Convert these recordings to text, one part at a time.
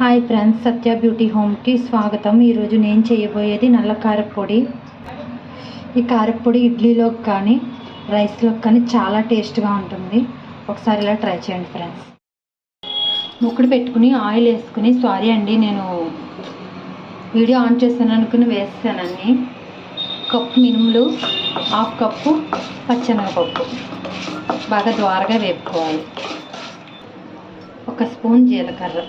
Hi friends, సత్య beauty హోమ్కి స్వాగతం. ఈరోజు నేను చేయబోయేది నల్ల కారప్పొడి. ఈ కారప్పొడి ఇడ్లీలోకి కానీ రైస్లోకి కానీ చాలా టేస్ట్గా ఉంటుంది. ఒకసారి ఇలా ట్రై చేయండి ఫ్రెండ్స్. ముక్కుడు పెట్టుకుని ఆయిల్ వేసుకుని, సారీ అండి నేను వీడియో ఆన్ చేస్తాను అనుకుని వేస్తానని, కప్పు మినుములు, హాఫ్ కప్పు పచ్చెనగపప్పు బాగా ద్వారగా వేపుకోవాలి. ఒక స్పూన్ జీలకర్ర,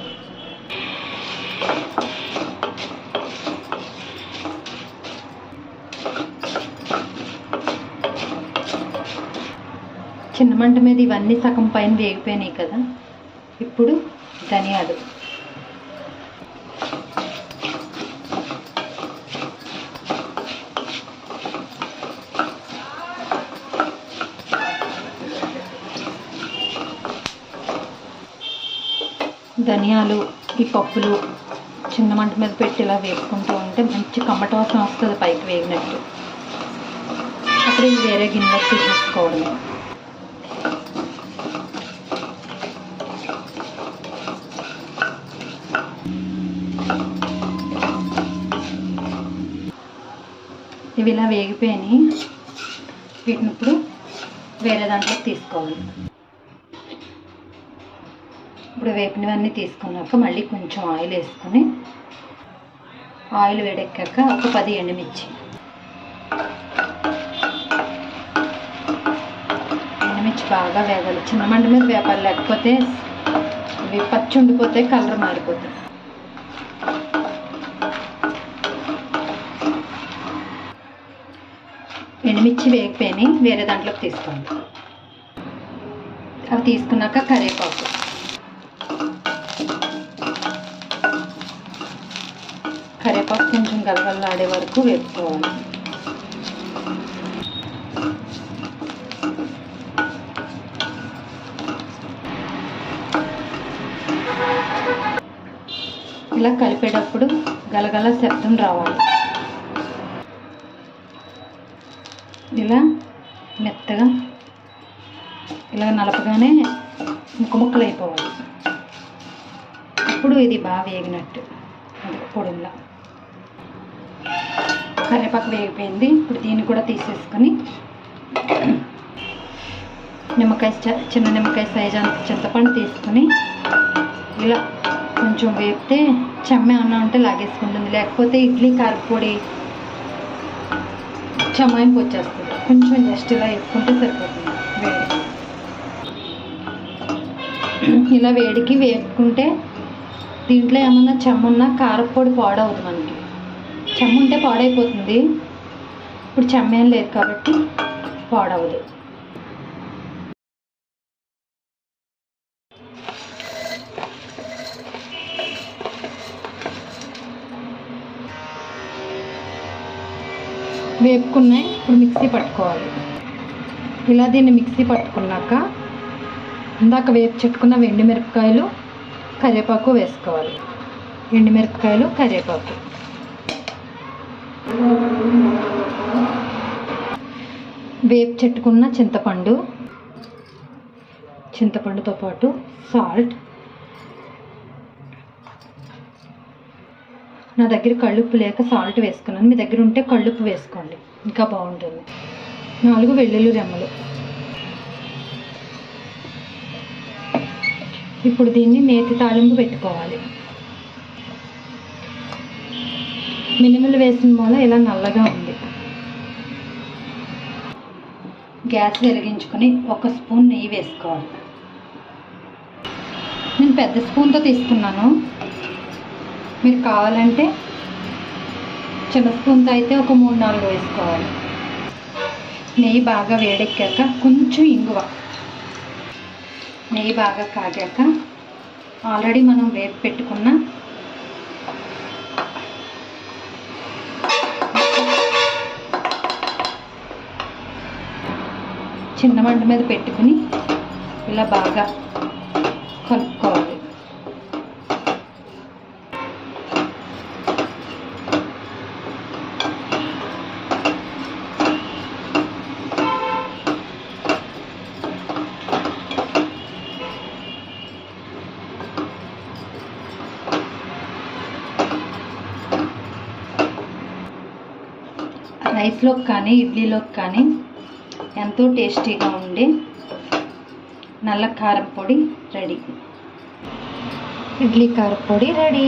చిన్న మంట మీద ఇవన్నీ సగం పైన వేగిపోయినాయి కదా. ఇప్పుడు ధనియాలు, ఈ పప్పులు చిన్న మంట మీద పెట్టి ఇలా వేపుకుంటూ ఉంటే మంచి కమ్మటి వాసన వస్తుంది పైకి వేగినట్టు. అప్పుడు ఇది వేరే గిన్నెలోకి తీసేసుకోవడమే. ఇవి ఇలా వేగిపోయినాయి. వీటిని ఇప్పుడు వేరే దాంట్లోకి తీసుకోవాలి. ఇప్పుడు వేపినవన్నీ తీసుకున్నాక మళ్ళీ కొంచెం ఆయిల్ వేసుకొని, ఆయిల్ వేడెక్కాక ఒక 10 ఎండుమిర్చి బాగా వేగాలి. చిన్న మంట మీద వేపాలి, లేకపోతే ఇవి పచ్చి ఉండిపోతాయి, కలర్ మారిపోతాయి. ఎండుమిర్చి వేగిపోయి వేరే దాంట్లోకి తీసుకోండి. అవి తీసుకున్నాక కరివేపాకు, కొంచెం గలగలలాడే వరకు వేపుకోవాలి. ఇలా కలిపేటప్పుడు గలగల శబ్దం రావాలి. ఇలా మెత్తగా ఇలా నలపగానే ముక్కలు అయిపోవాలి. ఇప్పుడు ఇది బాగా వేగినట్టు పొడిలా. కరివేపాకు వేగిపోయింది. ఇప్పుడు దీన్ని కూడా తీసేసుకొని చిన్న నిమ్మకాయ సైజు అంత చింతపండు తీసుకొని ఇలా కొంచెం వేపితే చెమ్మ అన్న ఉంటే లాగేసుకుంటుంది, లేకపోతే ఇడ్లీ కారపొడి చెమ్మాయింపు వచ్చేస్తుంది. కొంచెం జస్ట్ ఇలా వేసుకుంటే సరిపోతుంది. ఇలా వేడికి వేపుకుంటే దీంట్లో ఏమన్నా చెమ్మున్నా కారపొడి పాడవుతుంది. మనకి చెమ్మ ఉంటే పాడైపోతుంది. ఇప్పుడు చెమ్మ ఏం లేదు కాబట్టి పాడవదు. వేపుకున్నాయి. ఇప్పుడు మిక్సీ పట్టుకోవాలి. ఇలా దీన్ని మిక్సీ పట్టుకున్నాక ఇందాక వేపు చెట్టుకున్న ఎండుమిరపకాయలు, కరివేపాకు వేసుకోవాలి. ఎండుమిరపకాయలు, కరివేపాకు, వేపు చెట్టుకున్న చింతపండుతో పాటు సాల్ట్. నా దగ్గర కళ్ళుప్పు లేక సాల్ట్ వేసుకున్నాను. మీ దగ్గర ఉంటే కళ్ళుప్పు వేసుకోండి, ఇంకా బాగుంటుంది. 4 వెల్లుల్లి రెమ్మలు. ఇప్పుడు దీన్ని నేతి తాలింపు పెట్టుకోవాలి. మినుములు వేసిన మూల ఇలా నల్లగా ఉంది. గ్యాస్ వెలిగించుకొని 1 స్పూన్ నెయ్యి వేసుకోవాలి. నేను పెద్ద స్పూన్తో తీసుకున్నాను. మీరు కావాలంటే చిన్న స్పూన్తో అయితే ఒక 3-4 వేసుకోవాలి. నెయ్యి బాగా వేడెక్కాక కొంచెం ఇంగువ. నెయ్యి బాగా కాగాక ఆల్రెడీ మనం వేపు పెట్టుకున్న చిన్న మంట మీద పెట్టుకుని ఇలా బాగా కలుపుకోవాలి. రైస్లోకి కానీ ఇడ్లీలోకి కానీ ఎంతో టేస్టీగా ఉండే నల్ల కారప్పొడి రెడీ. ఇడ్లీ కారప్పొడి రెడీ.